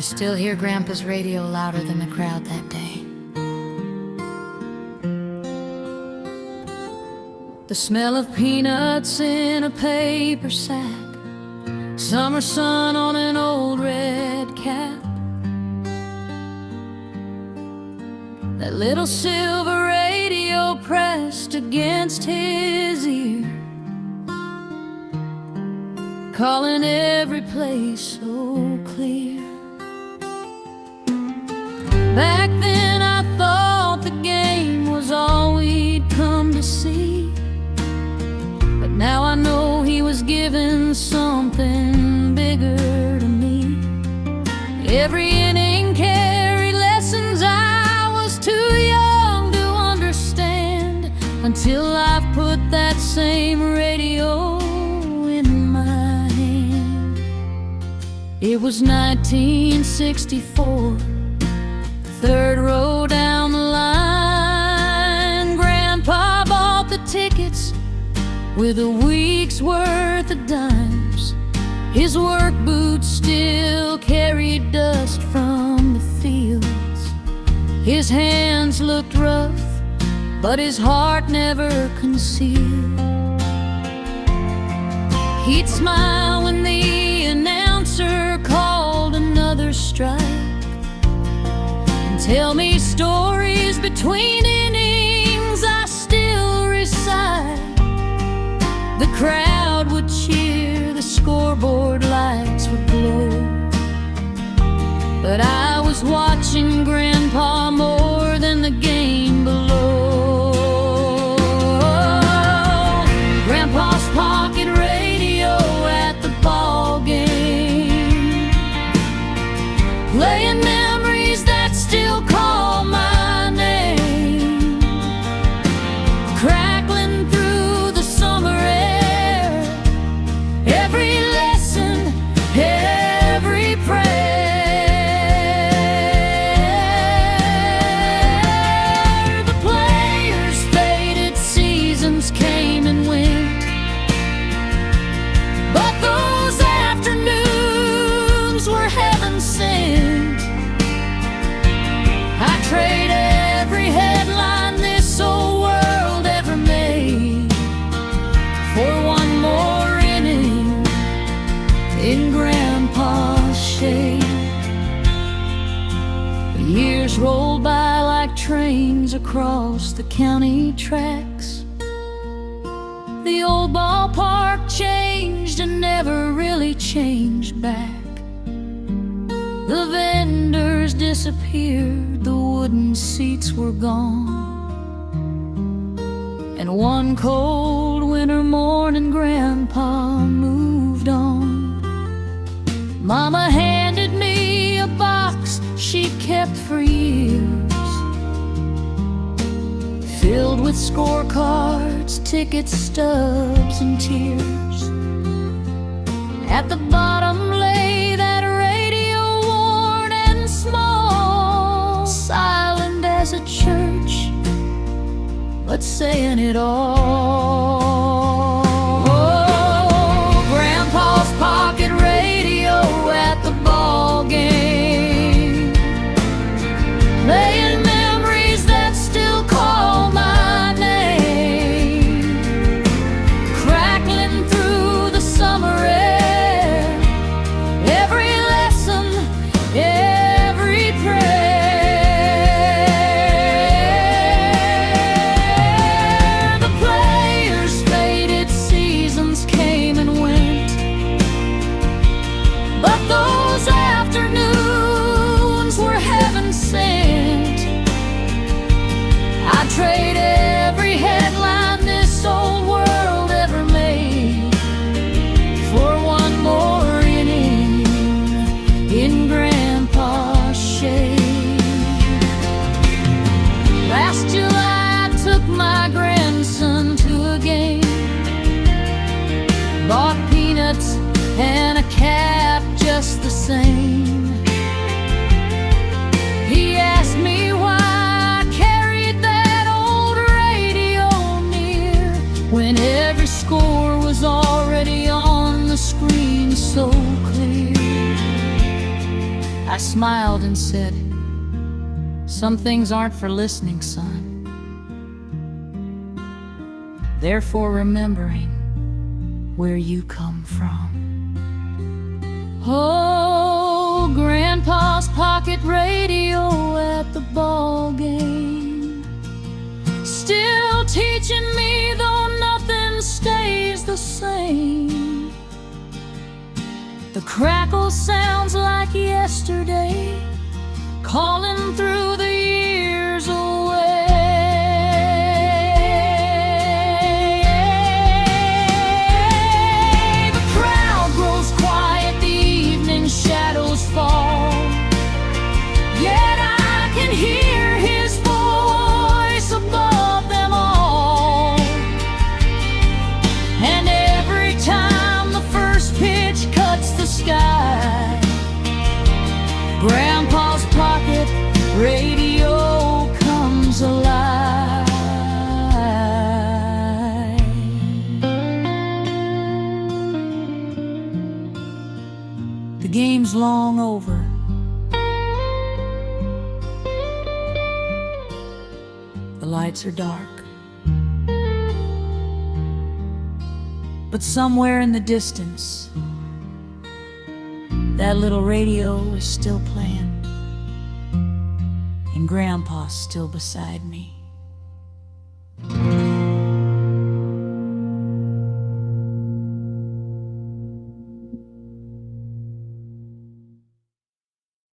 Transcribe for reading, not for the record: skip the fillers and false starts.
still hear Grandpa's radio louder than the crowd that day. The smell of peanuts in a paper sack, summer sun on an old red cap, that little silver radio pressed against his ear, calling every place so clear. Back then I thought the game was all we'd come to see, but now I know he was giving something bigger to me. Every inning carried lessons I was too young to understand, until I've put that same radio in my hand. It was 1964, third row down the line. Grandpa bought the tickets with a week's worth of dimes. His work boots still carried dust from the fields. His hands looked rough, but his heart never concealed. He'd smile when the announcer called another strike, tell me stories between innings I still recite. The crowd would cheer, the scoreboard lights would glow, but I was watching Grandpa more than the game below. Grandpa's pocket radio at the ball game, playing memories that still call my name, crackling through the summer air, every lesson, every prayer. The players' faded seasons came and went, but those afternoons were heaven sent. I trade every headline this old world ever made for one more inning in Grandpa's shade. The years rolled by like trains across the county tracks. The old ballpark changed and never really changed back. The vendors disappeared, the wooden seats were gone, and one cold winter morning Grandpa moved on. Mama handed me a box she'd kept for years, filled with scorecards, ticket stubs, and tears. At the bottom lay that radio, worn and small, silent as a church, but saying it all. Oh, Grandpa's pocket radio at the ball game, playing memories that still call my name, crackling through the summer air, every lesson, every prayer. The players' faded seasons came and went, but those afternoons were heaven sent. I'd trade every headline this old world ever made for one more inning in Grandpa's shade. Last July I took my grandson to a game, bought peanuts and a cap just the same. He asked me why I carried that old radio near, when every score was already on the screen so clear. I smiled and said, "Some things aren't for listening, son. They're for remembering where you come from." Oh, Grandpa's pocket radio at the ball game, still teaching me though nothing stays the same. The crackle sounds like yesterday, calling through the years away. The crowd grows quiet, the evening shadows fall, yet I can hear his voice above them all. And every time the first pitch cuts the sky, Grandpa's pocket radio comes alive. The game's long over. The lights are dark. But somewhere in the distance, that little radio is still playing, and Grandpa's still beside me.